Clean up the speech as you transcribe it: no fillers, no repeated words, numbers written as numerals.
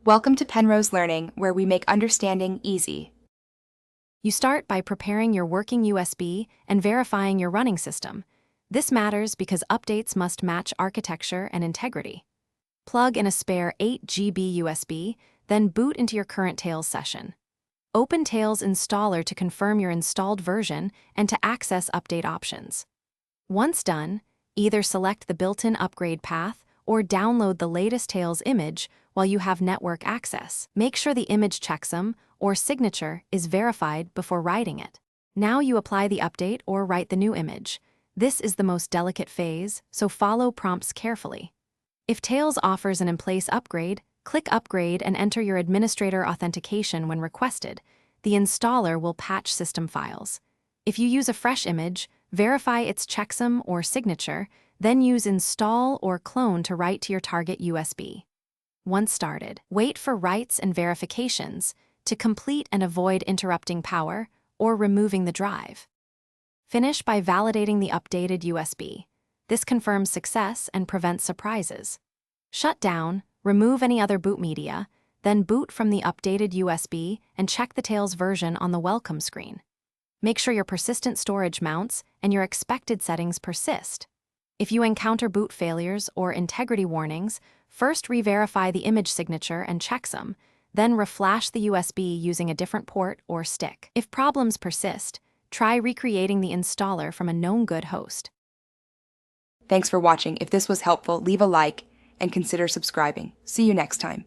Welcome to Penrose Learning, where we make understanding easy. You start by preparing your working USB and verifying your running system. This matters because updates must match architecture and integrity. Plug in a spare 8 GB USB, then boot into your current Tails session. Open Tails Installer to confirm your installed version and to access update options. Once done, either select the built-in upgrade path or download the latest Tails image while you have network access. Make sure the image checksum or signature is verified before writing it. Now you apply the update or write the new image. This is the most delicate phase, so follow prompts carefully. If Tails offers an in-place upgrade, click Upgrade and enter your administrator authentication when requested. The installer will patch system files. If you use a fresh image, verify its checksum or signature, then use Install or Clone to write to your target USB. Once started, wait for writes and verifications to complete and avoid interrupting power or removing the drive. Finish by validating the updated USB. This confirms success and prevents surprises. Shut down, remove any other boot media, then boot from the updated USB and check the Tails version on the welcome screen. Make sure your persistent storage mounts and your expected settings persist. If you encounter boot failures or integrity warnings, first re-verify the image signature and checksum, then reflash the USB using a different port or stick. If problems persist, try recreating the installer from a known good host. Thanks for watching. If this was helpful, leave a like and consider subscribing. See you next time.